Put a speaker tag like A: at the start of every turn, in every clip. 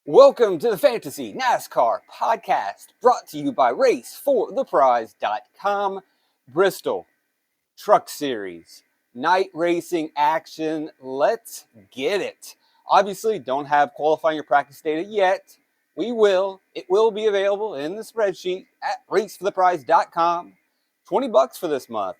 A: Welcome to the Fantasy NASCAR podcast, brought to you by RaceForThePrize.com. Bristol Truck Series, night racing action. Let's get it. Obviously, don't have qualifying or practice data yet. We will. It will be available in the spreadsheet at RaceForThePrize.com. $20 for this month.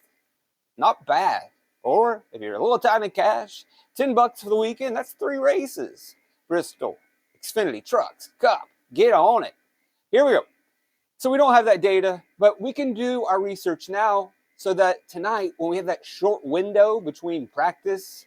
A: Not bad. Or if you're a little tight in cash, $10 for the weekend. That's 3 races. Bristol, Xfinity, Trucks, Cup. Get on it. Here we go. So we don't have that data, but we can do our research now so that tonight, when we have that short window between practice,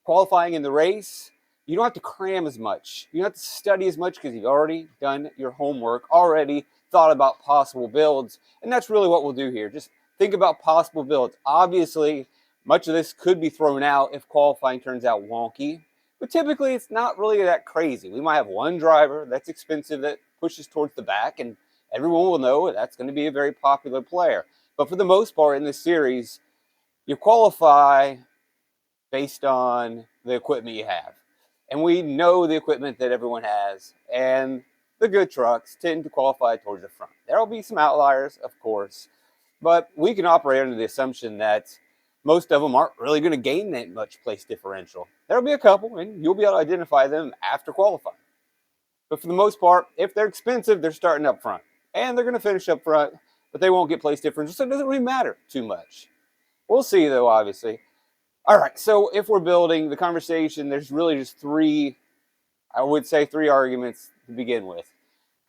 A: qualifying, and the race, you don't have to cram as much. You don't have to study as much because you've already done your homework, already thought about possible builds. And that's really what we'll do here. Just think about possible builds. Obviously, much of this could be thrown out if qualifying turns out wonky. But typically, it's not really that crazy. We might have one driver that's expensive that pushes towards the back, and everyone will know that's going to be a very popular player. But for the most part in this series, you qualify based on the equipment you have. And we know the equipment that everyone has, and the good trucks tend to qualify towards the front. There will be some outliers, of course, but we can operate under the assumption that most of them aren't really going to gain that much place differential. There'll be a couple, and you'll be able to identify them after qualifying. But for the most part, if they're expensive, they're starting up front. And they're going to finish up front, but they won't get place differential, so it doesn't really matter too much. We'll see, though, obviously. All right, so if we're building the conversation, there's really just three arguments to begin with.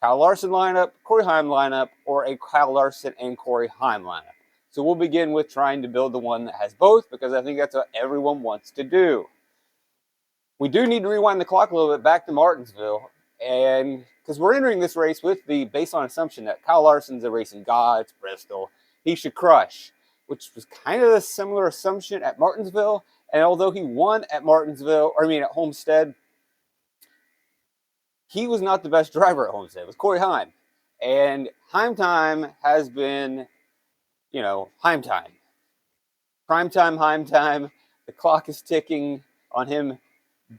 A: Kyle Larson lineup, Corey Heim lineup, or a Kyle Larson and Corey Heim lineup. So we'll begin with trying to build the one that has both, because I think that's what everyone wants to do. We do need to rewind the clock a little bit back to Martinsville, and because we're entering this race with the baseline assumption that Kyle Larson's a racing god, it's Bristol, he should crush, which was kind of a similar assumption at Martinsville. And although he won at at Homestead, he was not the best driver at Homestead. It was Corey Heim. And Heim time has been, Heim time. Prime time, Heim time. The clock is ticking on him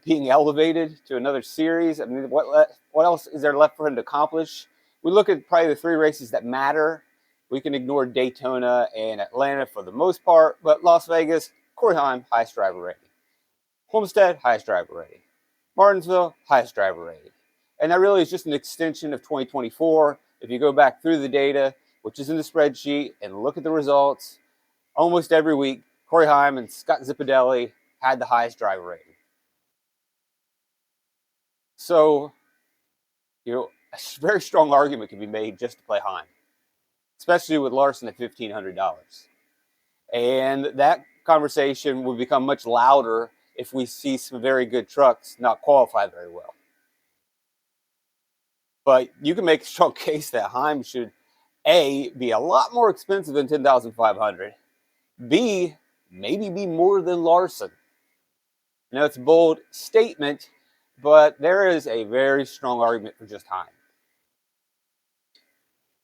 A: being elevated to another series. I mean, what else is there left for him to accomplish? We look at probably the 3 races that matter. We can ignore Daytona and Atlanta for the most part, but Las Vegas, Corey Heim, highest driver rating. Homestead, highest driver rating. Martinsville, highest driver rating. And that really is just an extension of 2024. If you go back through the data, which is in the spreadsheet, and look at the results, almost every week, Corey Heim and Scott Zipadelli had the highest driver rating. So, a very strong argument can be made just to play Heim, especially with Larson at $1,500. And that conversation will become much louder if we see some very good trucks not qualify very well. But you can make a strong case that Heim should, A, be a lot more expensive than $10,500. B, maybe be more than Larson. Now, it's a bold statement, but there is a very strong argument for just Heim.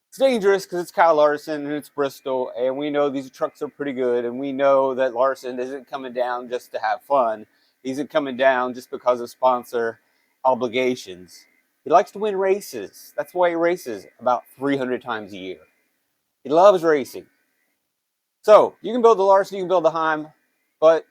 A: It's dangerous because it's Kyle Larson and it's Bristol, and we know these trucks are pretty good, and we know that Larson isn't coming down just to have fun. He isn't coming down just because of sponsor obligations. He likes to win races. That's why he races about 300 times a year. He loves racing. So you can build the Larson, you can build the Heim, but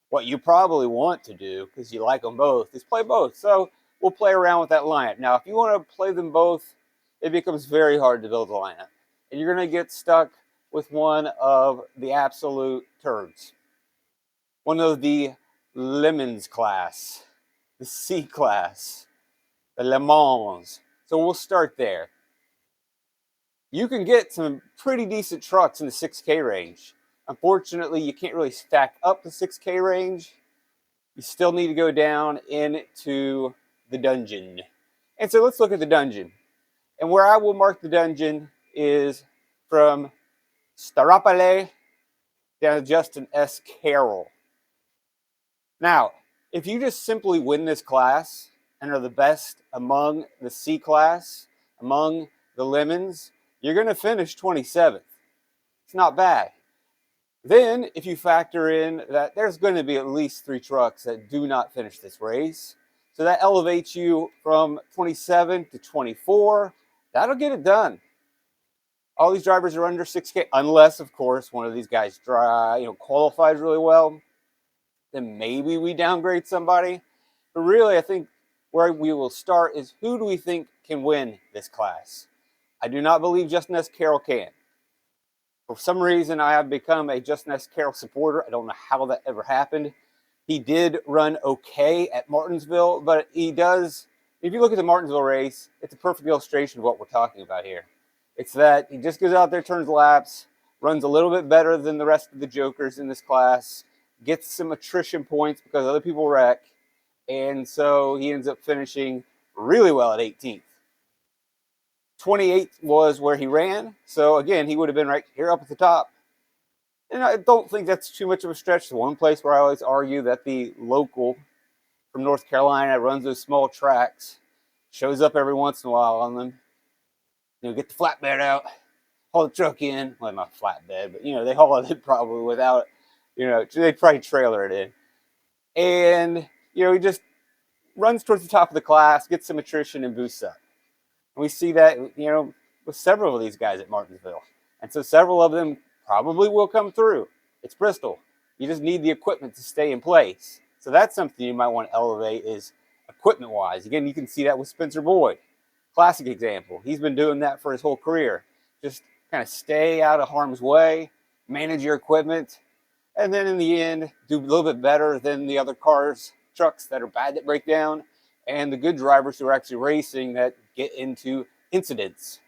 A: what you probably want to do, because you like them both, is play both. So we'll play around with that lineup. Now, if you want to play them both, it becomes very hard to build a lineup. And you're going to get stuck with one of the absolute turds. One of the Lemons class, the C class, the Le Mans. So we'll start there. You can get some pretty decent trucks in the 6K range. Unfortunately, you can't really stack up the 6K range. You still need to go down into the dungeon. And so let's look at the dungeon. And where I will mark the dungeon is from Staropoli down to Justin S. Carroll. Now, if you just simply win this class and are the best among the C class, among the Lemons, you're going to finish 27th. It's not bad. Then, if you factor in that there's going to be at least 3 trucks that do not finish this race, So that elevates you from 27 to 24. That'll get it done. All these drivers are under 6K, unless, of course, one of these guys qualifies really well. Then maybe we downgrade somebody. But really, I think where we will start is, who do we think can win this class? I do not believe Justin S. Carroll can. For some reason, I have become a Justin S. Carroll supporter. I don't know how that ever happened. He did run okay at Martinsville, but he does, if you look at the Martinsville race, it's a perfect illustration of what we're talking about here. It's that he just goes out there, turns laps, runs a little bit better than the rest of the jokers in this class, gets some attrition points because other people wreck, and so he ends up finishing really well at 18th. 28th was where he ran, so again, he would have been right here up at the top. And I don't think that's too much of a stretch. The one place where I always argue that the local from North Carolina runs those small tracks, shows up every once in a while on them. Get the flatbed out, haul the truck in. Well, not flatbed, but they haul it in probably without, they'd probably trailer it in. And he just runs towards the top of the class, gets some attrition, and boosts up. And we see that with several of these guys at Martinsville, and so several of them probably will come through. It's Bristol. You just need the equipment to stay in place. So that's something you might want to elevate, is equipment-wise. Again, you can see that with Spencer Boyd. Classic example. He's been doing that for his whole career. Just kind of stay out of harm's way, manage your equipment, and then in the end, do a little bit better than the other trucks that are bad that break down, and the good drivers who are actually racing that get into incidents.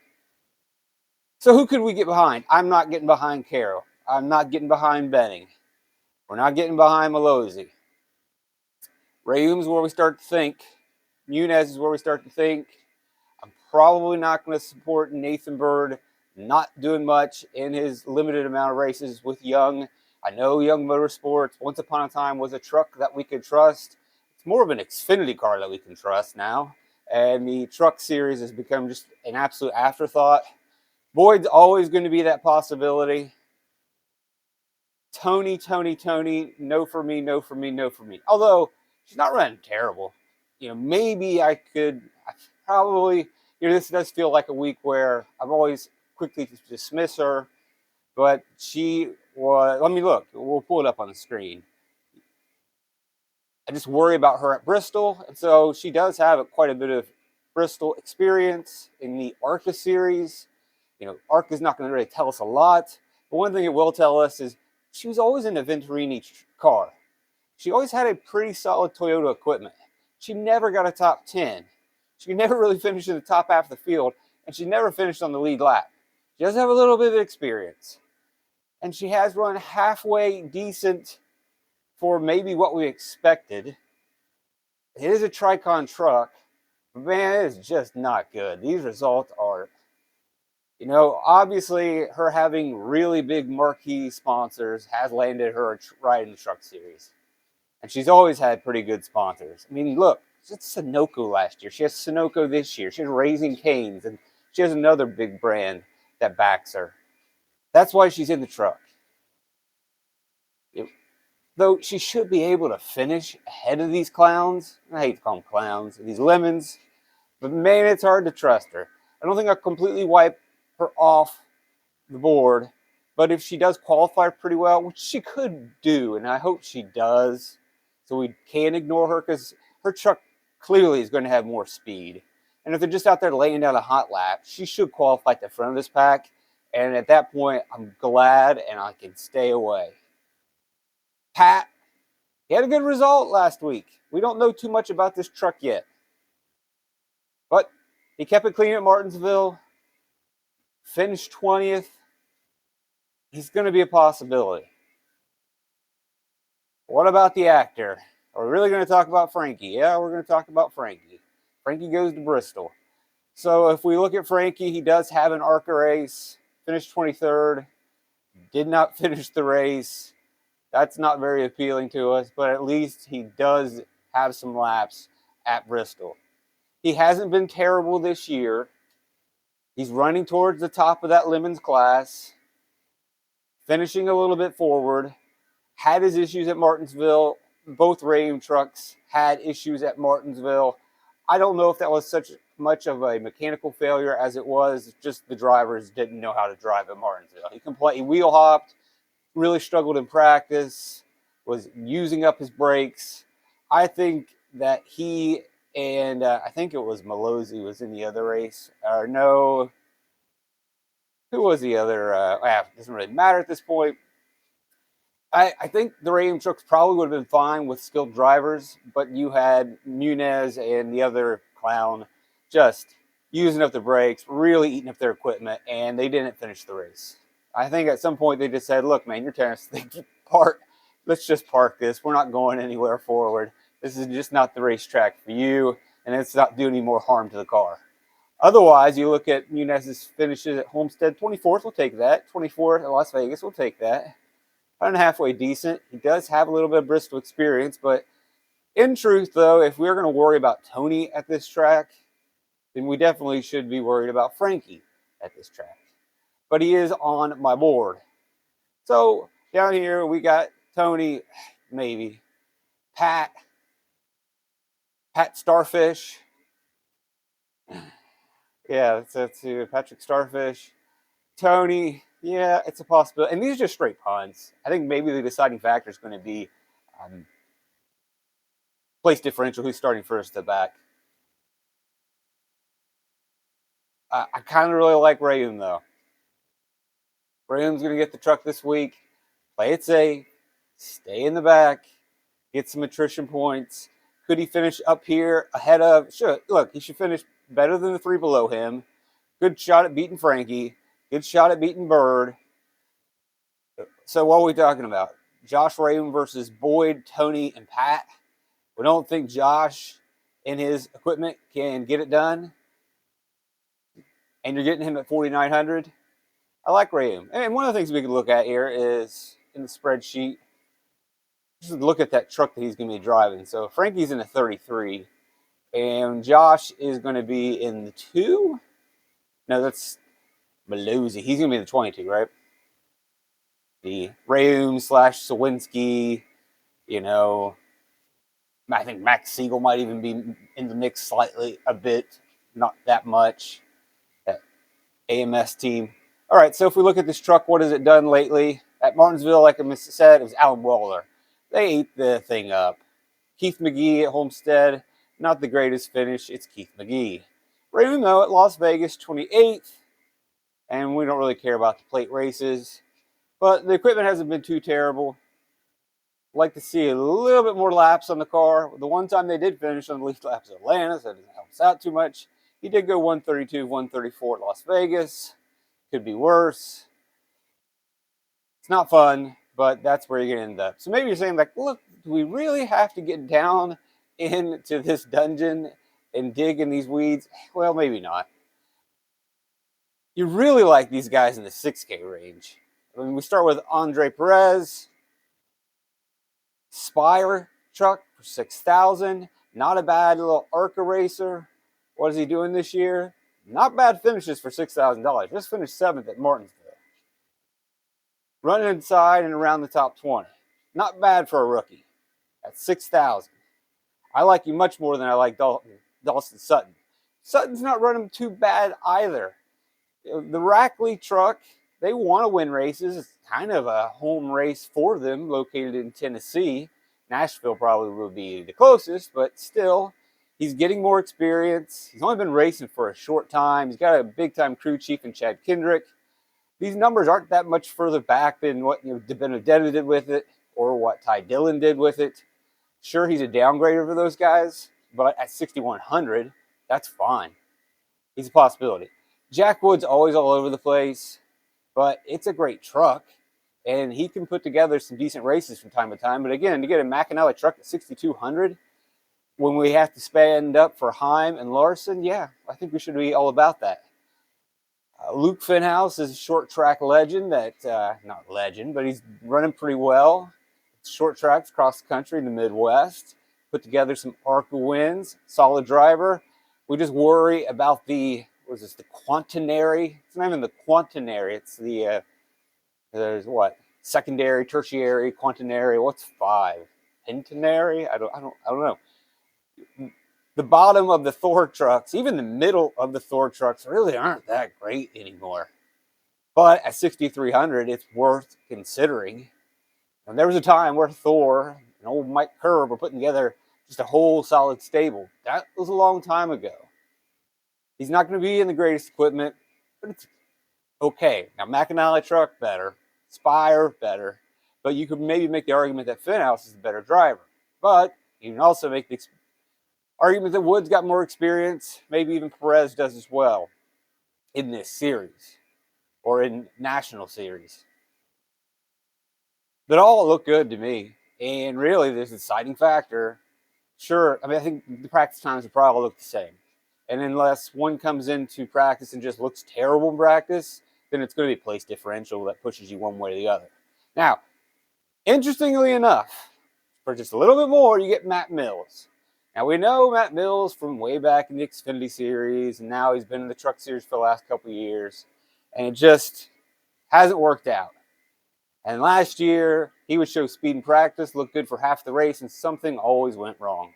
A: So who could we get behind? I'm not getting behind Carroll. I'm not getting behind Benning. We're not getting behind Malozzi. Rayum's where we start to think. Muniz is where we start to think. I'm probably not going to support Nathan Bird not doing much in his limited amount of races with Young. I know Young Motorsports, once upon a time, was a truck that we could trust. It's more of an Xfinity car that we can trust now. And the truck series has become just an absolute afterthought. Boyd's always going to be that possibility. Tony, no for me, no for me, no for me. Although she's not running terrible. Maybe I probably, this does feel like a week where I've always quickly dismiss her, but she was, let me look, we'll pull it up on the screen. I just worry about her at Bristol, and so she does have quite a bit of Bristol experience in the ARCA series. ARCA is not going to really tell us a lot, but one thing it will tell us is she was always in a Venturini car. She always had a pretty solid Toyota equipment. She never got a top 10. She never really finished in the top half of the field, and she never finished on the lead lap. She does have a little bit of experience, and she has run halfway decent for maybe what we expected. It is a Tricon truck, but man, it is just not good. These results are, obviously her having really big marquee sponsors has landed her right in the truck series. And she's always had pretty good sponsors. I mean, look, it's Sunoco last year. She has Sunoco this year. She has Raising Cane's, and she has another big brand that backs her. That's why she's in the truck. Though she should be able to finish ahead of these clowns. I hate to call them clowns, these lemons. But man, it's hard to trust her. I don't think I'll completely wipe her off the board. But if she does qualify pretty well, which she could do, and I hope she does, so we can ignore her, because her truck clearly is going to have more speed. And if they're just out there laying down a hot lap, she should qualify at the front of this pack. And at that point, I'm glad and I can stay away. Pat, he had a good result last week. We don't know too much about this truck yet. But he kept it clean at Martinsville. Finished 20th. He's going to be a possibility. What about the actor? Are we really going to talk about Frankie? Yeah, we're going to talk about Frankie. Frankie goes to Bristol. So if we look at Frankie, he does have an ARCA race. Finished 23rd. Did not finish the race. That's not very appealing to us, but at least he does have some laps at Bristol. He hasn't been terrible this year. He's running towards the top of that Lemons class, finishing a little bit forward. Had his issues at Martinsville, both Radium trucks had issues at Martinsville. I don't know if that was such much of a mechanical failure as it was just the drivers didn't know how to drive at Martinsville. He wheel hopped, really struggled in practice, was using up his brakes. I think that he and I think it was Malozzi was in the other race. Or no, who was the other? Doesn't really matter at this point. I think the Radium trucks probably would have been fine with skilled drivers, but you had Munez and the other clown just using up the brakes, really eating up their equipment, and they didn't finish the race. I think at some point they just said, look, man, you're tearing us apart. Let's just park this. We're not going anywhere forward. This is just not the racetrack for you, and it's not doing any more harm to the car. Otherwise, you look at Munez's finishes at Homestead, 24th, we'll take that. 24th at Las Vegas, we'll take that. Kind of halfway decent. He does have a little bit of Bristol experience, but in truth, though, if we're going to worry about Tony at this track, then we definitely should be worried about Frankie at this track. But he is on my board. So down here, we got Tony, maybe. Pat Starfish. Yeah, that's Patrick Starfish. Tony, yeah, it's a possibility. And these are just straight puns. I think maybe the deciding factor is going to be place differential, who's starting first at the back. I kind of really like Rayum, though. Rayum's going to get the truck this week. Play it safe. Stay in the back. Get some attrition points. Could he finish up here ahead of... Sure, look, he should finish better than the three below him. Good shot at beating Frankie. Good shot at beating Bird. So what are we talking about? Josh Rayum versus Boyd, Tony, and Pat. We don't think Josh and his equipment can get it done. And you're getting him at 4,900. I like Rayum. And one of the things we can look at here is in the spreadsheet, just look at that truck that he's going to be driving. So Frankie's in a 33, and Josh is going to be in the 2. No, that's Maluzzi. He's going to be in the 22, right? The Rayum / Sawinski, I think Max Siegel might even be in the mix slightly, a bit, not that much. That AMS team. All right, so if we look at this truck, what has it done lately? At Martinsville, like I said, it was Alan Waller. They ate the thing up. Keith McGee at Homestead, not the greatest finish. It's Keith McGee. Rayum, though, at Las Vegas, 28th. And we don't really care about the plate races. But the equipment hasn't been too terrible. Like to see a little bit more laps on the car. The one time they did finish on the least laps of Atlanta, so it doesn't help us out too much. He did go 132, 134 at Las Vegas. Could be worse. It's not fun, but that's where you're going to end up. So maybe you're saying, like, look, do we really have to get down into this dungeon and dig in these weeds? Well, maybe not. You really like these guys in the 6K range. I mean, we start with Andre Perez. Spire truck for $6,000. Not a bad little ARCA racer. What is he doing this year? Not bad finishes for $6,000. Just finished 7th at Martinsville. Running inside and around the top 20. Not bad for a rookie. At $6,000. I like you much more than I like Dawson Sutton. Sutton's not running too bad either. The Rackley truck, they want to win races. It's kind of a home race for them, located in Tennessee. Nashville probably will be the closest, but still, he's getting more experience. He's only been racing for a short time. He's got a big-time crew chief in Chad Kendrick. These numbers aren't that much further back than what Benedetto did with it or what Ty Dillon did with it. Sure, he's a downgrader for those guys, but at 6,100, that's fine. He's a possibility. Jack Wood's always all over the place, but it's a great truck, and he can put together some decent races from time to time. But again, to get a McAnally truck at 6,200, when we have to spend up for Heim and Larson, yeah, I think we should be all about that. Luke Finhouse is a short track legend not legend, but he's running pretty well. Short tracks across the country in the Midwest. Put together some ARCA wins. Solid driver. We just worry about the quaternary? It's not even the quaternary. It's the, there's what? Secondary, tertiary, quaternary. What's 5? Centenary. I don't know. The bottom of the Thor trucks, even the middle of the Thor trucks, really aren't that great anymore. But at 6,300, it's worth considering. And there was a time where Thor and old Mike Kerr were putting together just a whole solid stable. That was a long time ago. He's not going to be in the greatest equipment, but it's okay. Now, McAnally truck, better. Spire, better. But you could maybe make the argument that Finhouse is the better driver. But you can also make the argument that Wood's got more experience. Maybe even Perez does as well in this series or in national series. But all look good to me. And really, there's a deciding factor. Sure, I think the practice times will probably look the same. And unless one comes into practice and just looks terrible in practice, then it's going to be place differential that pushes you one way or the other. Now, interestingly enough, for just a little bit more, you get Matt Mills. Now, we know Matt Mills from way back in the Xfinity series, and now he's been in the truck series for the last couple of years, and it just hasn't worked out. And last year, he would show speed in practice, look good for half the race, and something always went wrong.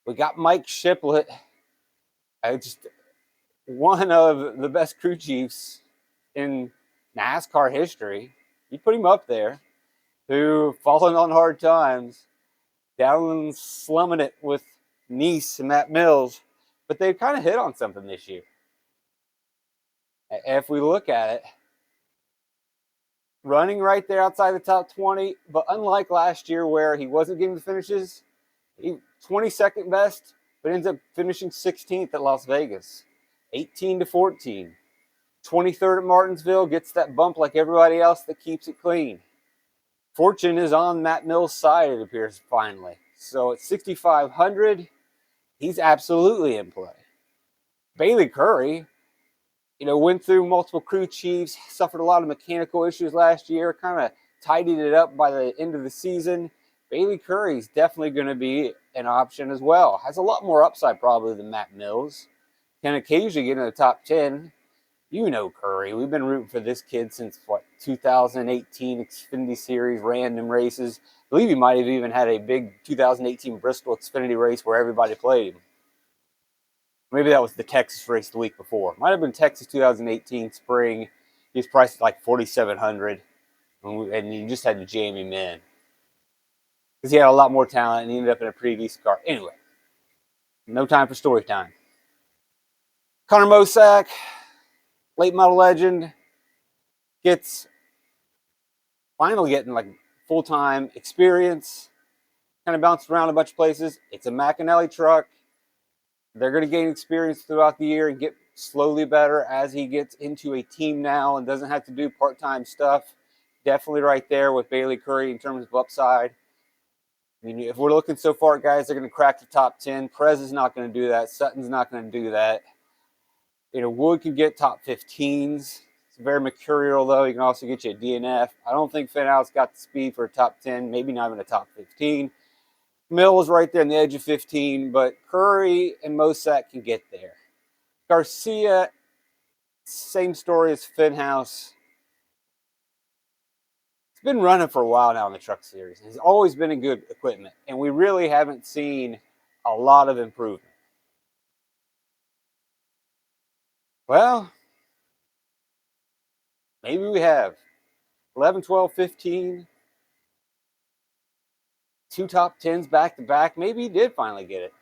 A: We got Mike Shiplett, one of the best crew chiefs in NASCAR history. You put him up there, who fallen on hard times, down slumming it with Nice and Matt Mills, but they've kind of hit on something this year. If we look at it, running right there outside the top 20, but unlike last year where he wasn't getting the finishes, he 22nd best, but ends up finishing 16th at Las Vegas, 18-14. 23rd at Martinsville, gets that bump like everybody else that keeps it clean. Fortune is on Matt Mills' side, it appears, finally. So at 6,500, he's absolutely in play. Bailey Curry, went through multiple crew chiefs, suffered a lot of mechanical issues last year, kind of tidied it up by the end of the season. Bailey Curry's definitely going to be an option as well. Has a lot more upside probably than Matt Mills. Can occasionally get in the top 10. Curry. We've been rooting for this kid since, 2018 Xfinity Series random races. I believe he might have even had a big 2018 Bristol Xfinity race where everybody played him. Maybe that was the Texas race the week before. Might have been Texas 2018 spring. He was priced at like 4,700, and you just had to jam him in because he had a lot more talent and he ended up in a pretty decent car. Anyway, no time for story time. Connor Mosack, late model legend, finally getting like full-time experience, kind of bounced around a bunch of places. It's a McAnally truck. They're going to gain experience throughout the year and get slowly better as he gets into a team now and doesn't have to do part-time stuff. Definitely right there with Bailey Curry in terms of upside. If we're looking so far, guys, they're going to crack the top 10. Perez is not going to do that. Sutton's not going to do that. Wood can get top 15s. It's very mercurial, though. He can also get you a DNF. I don't think Finhouse got the speed for a top 10, maybe not even a top 15. Mills right there on the edge of 15, but Curry and Mosack can get there. Garcia, same story as Finhouse. It's been running for a while now in the truck series. He's always been in good equipment, and we really haven't seen a lot of improvement. Well, maybe we have 11, 12, 15, two top 10s back to back. Maybe he did finally get it.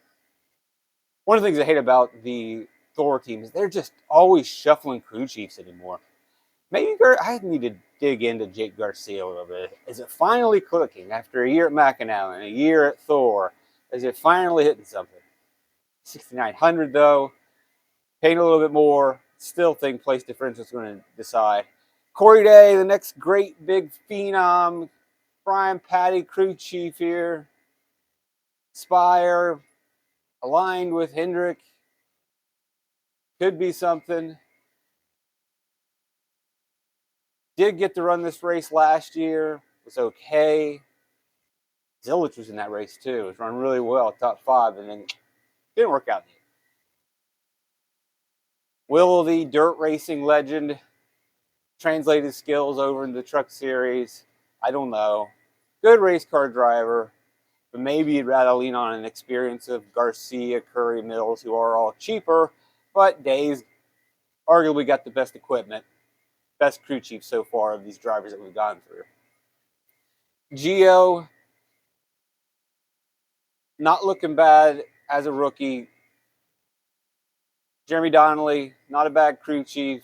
A: One of the things I hate about the Thor team is they're just always shuffling crew chiefs anymore. Maybe I need to dig into Jake Garcia a little bit. Is it finally clicking after a year at McAnally and a year at Thor? Is it finally hitting something? 6,900 though, paying a little bit more. Still think place differential is going to decide. Corey Day, the next great big phenom, Brian Patty crew chief here. Spire, aligned with Hendrick. Could be something. Did get to run this race last year. Was okay. Zilich was in that race too. It was run really well, top 5, and then didn't work out. Will the dirt racing legend translate his skills over into the truck series? I don't know. Good race car driver. But maybe you'd rather lean on an experience of Garcia, Curry, Mills, who are all cheaper, but Day's arguably got the best equipment, best crew chief so far of these drivers that we've gone through. Gio, not looking bad as a rookie. Jeremy Donnelly, not a bad crew chief.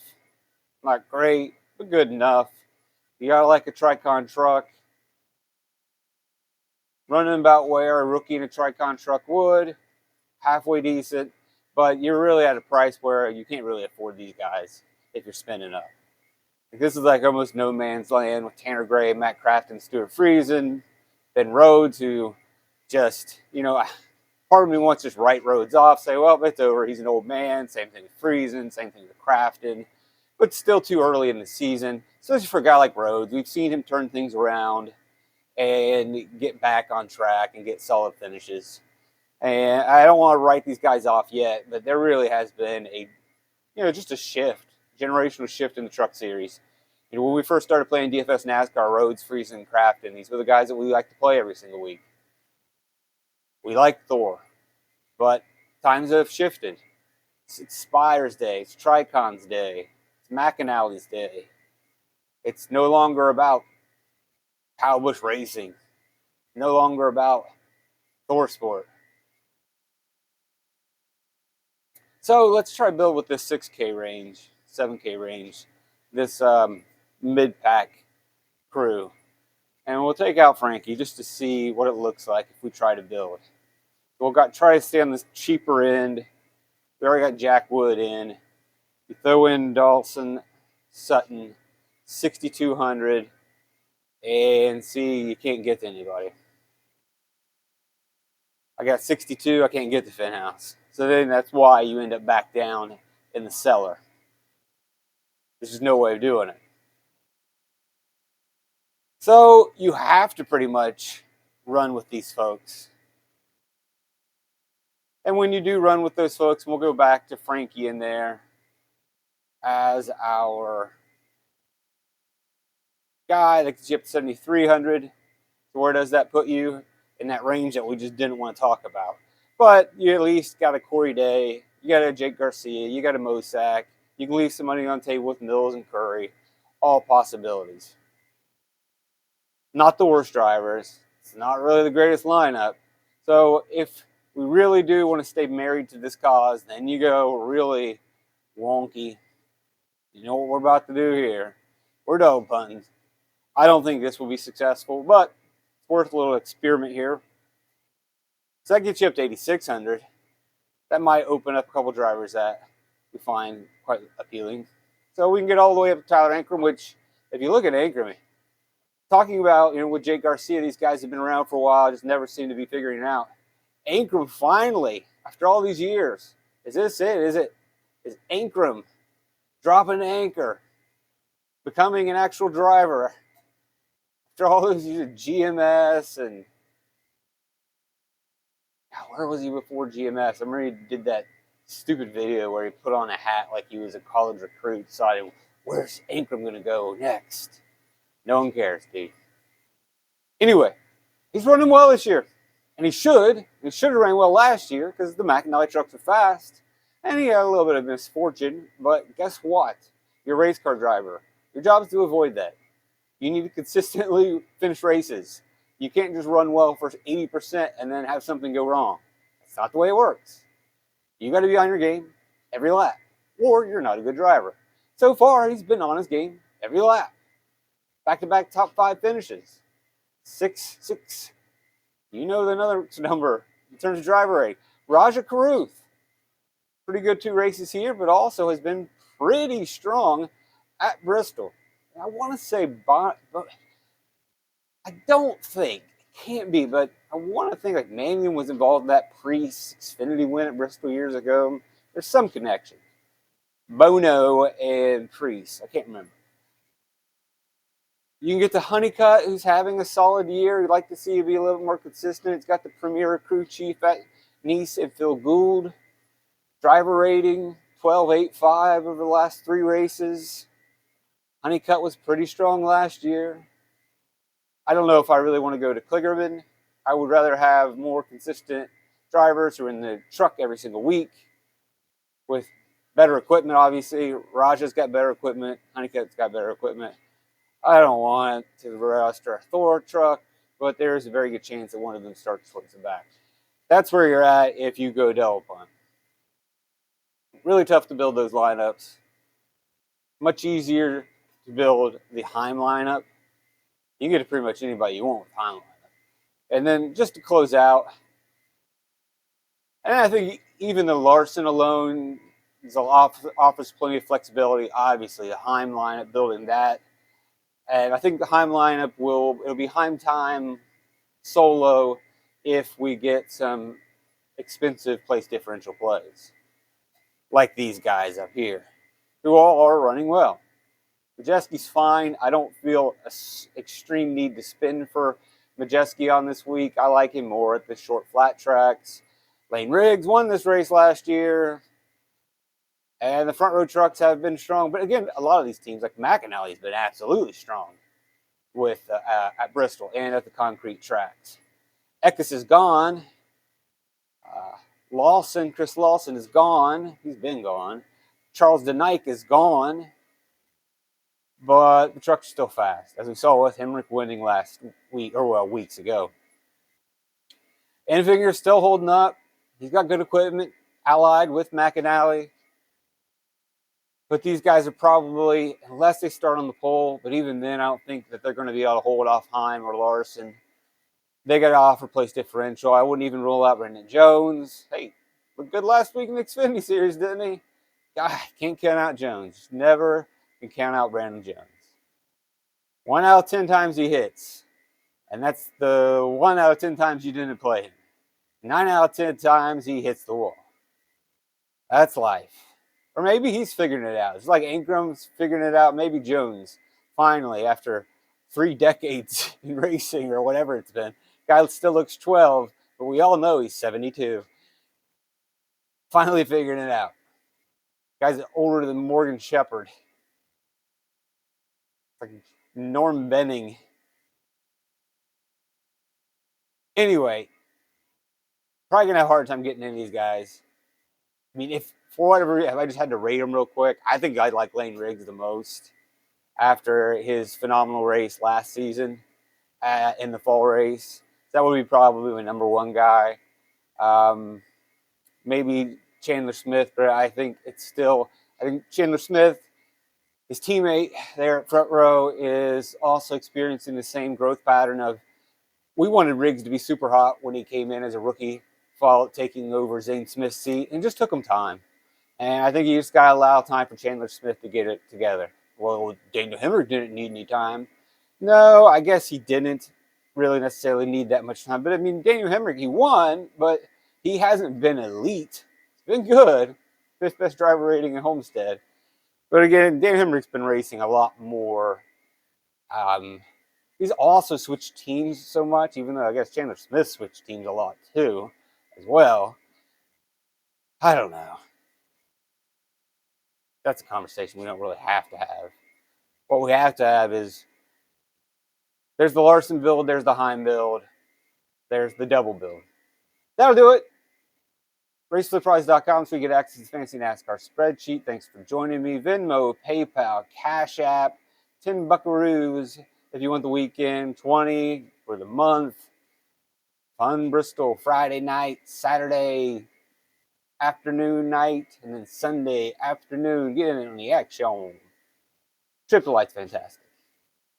A: Not great, but good enough. You gotta like a Tricon truck. Running about where a rookie in a Tricon truck would. Halfway decent, but you're really at a price where you can't really afford these guys if you're spending up. This is like almost no man's land with Tanner Gray, Matt Crafton, Stuart Friesen, then Rhodes, who just, part of me wants to just write Rhodes off, say, well, it's over. He's an old man. Same thing with Friesen, same thing with Crafton, but still too early in the season. Especially for a guy like Rhodes. We've seen him turn things around and get back on track and get solid finishes. And I don't want to write these guys off yet, but there really has been just a shift, generational shift in the truck series. When we first started playing DFS NASCAR, Rhodes, Friesen, Crafton, these were the guys that we like to play every single week. We like Thor, but times have shifted. It's Spire's day. It's Tricon's day. It's McAnally's day. It's no longer about Kyle Busch Racing. No longer about Thor Sport. So let's try to build with this 6K range, 7K range, this mid-pack crew. And we'll take out Frankie just to see what it looks like if we try to build. We'll try to stay on this cheaper end. We already got Jack Wood in. You throw in Dawson, Sutton, 6,200, and see you can't get to anybody. I got 62, I can't get to Finhouse. So then that's why you end up back down in the cellar. There's just no way of doing it. So you have to pretty much run with these folks. And when you do run with those folks, we'll go back to Frankie in there as our guy that gets you up to 7,300. So where does that put you? In that range that we just didn't want to talk about. But you at least got a Corey Day, you got a Jake Garcia, you got a Mosack, you can leave some money on the table with Mills and Curry. All possibilities. Not the worst drivers. It's not really the greatest lineup. So if we really do want to stay married to this cause, then you go really wonky. You know what we're about to do here. We're dog punting. I don't think this will be successful, but it's worth a little experiment here. So that gets you up to 8,600. That might open up a couple drivers that we find quite appealing. So we can get all the way up to Tyler Ankrum, which, if you look at Ankrum, talking about, with Jake Garcia, these guys have been around for a while, just never seem to be figuring it out. Ankrum finally, after all these years, is this it? Is Ankrum dropping an anchor, becoming an actual driver after all those years of GMS and where was he before GMS? I remember he did that stupid video where he put on a hat like he was a college recruit, decided, where's Ankrum going to go next? No one cares, dude. Anyway, he's running well this year. And he should. He should have ran well last year because the McAnally trucks are fast. And he had a little bit of misfortune. But guess what? You're a race car driver. Your job is to avoid that. You need to consistently finish races. You can't just run well for 80% and then have something go wrong. That's not the way it works. You got to be on your game every lap, or you're not a good driver. So far, he's been on his game every lap. Back-to-back top 5 finishes. 6-6. You know another number in terms of driver rate. Raja Caruth. Pretty good 2 races here, but also has been pretty strong at Bristol. And I want to say, but I don't think, it can't be, but I want to think like Mannion was involved in that Xfinity win at Bristol years ago. There's some connection. Bono and Priest, I can't remember. You can get to Honeycutt, who's having a solid year. You'd like to see it be a little more consistent. It's got the premier crew chief at Nice and Phil Gould. Driver rating, 12.85 over the last 3 races. Honeycutt was pretty strong last year. I don't know if I really want to go to Kligerman. I would rather have more consistent drivers who are in the truck every single week with better equipment, obviously. Raja's got better equipment. Honeycutt's got better equipment. I don't want to roster a Thor truck, but there's a very good chance that one of them starts towards the back. That's where you're at if you go double punt. Really tough to build those lineups. Much easier to build the Heim lineup. You can get to pretty much anybody you want with Heim lineup. And then just to close out, and I think even the Larson alone offers plenty of flexibility. Obviously, the Heim lineup, building that. And I think the Heim lineup it'll be Heim time solo if we get some expensive place differential plays. Like these guys up here, who all are running well. Majeski's fine. I don't feel an extreme need to spin for Majeski on this week. I like him more at the short flat tracks. Lane Riggs won this race last year. And the front row trucks have been strong. But again, a lot of these teams, like McAnally's been absolutely strong with at Bristol and at the concrete tracks. Eckes is gone. Chris Lawson is gone. He's been gone. Charles DeNike is gone. But the truck's still fast, as we saw with Hemrick winning last week, weeks ago. Enfinger's still holding up. He's got good equipment, allied with McAnally. But these guys are probably, unless they start on the pole, but even then, I don't think that they're going to be able to hold off Heim or Larson. They got to offer place differential. I wouldn't even rule out Brendan Jones. Hey, looked good last week in the Xfinity Series, didn't he? God, can't count out Jones. Never can count out Brandon Jones. 1 out of 10 times he hits. And that's the 1 out of 10 times you didn't play him. 9 out of 10 times he hits the wall. That's life. Or maybe he's figuring it out. It's like Ingram's figuring it out. Maybe Jones, finally, after 3 decades in racing or whatever it's been. Guy still looks 12, but we all know he's 72. Finally figuring it out. Guy's older than Morgan Shepherd. Like Norm Benning. Anyway, probably going to have a hard time getting in these guys. I mean, if for whatever reason, if I just had to rate them real quick, I think I like Lane Riggs the most after his phenomenal race last season in the fall race. That would be probably my number 1 guy. Maybe Chandler Smith, but I think Chandler Smith, his teammate there at front row, is also experiencing the same growth pattern of, we wanted Riggs to be super hot when he came in as a rookie, taking over Zane Smith's seat, and just took him time. And I think you just got to allow time for Chandler Smith to get it together. Well, Daniel Hemrick didn't need any time. No, I guess he didn't really necessarily need that much time. But I mean, Daniel Hemrick, he won, but he hasn't been elite. He's been good. 5th best driver rating in Homestead. But again, Daniel Hemrick's been racing a lot more. He's also switched teams so much, even though I guess Chandler Smith switched teams a lot too, as well. I don't know. That's a conversation we don't really have to have. What we have to have is, there's the Larson build, there's the Heim build, there's the double build. That'll do it. RaceFlipPrize.com so you get access to the fancy NASCAR spreadsheet. Thanks for joining me. Venmo, PayPal, Cash App, 10 buckaroos if you want the weekend, 20 for the month. Fun Bristol Friday night, Saturday afternoon night, and then Sunday afternoon. Get in on the action. Triple Light's fantastic.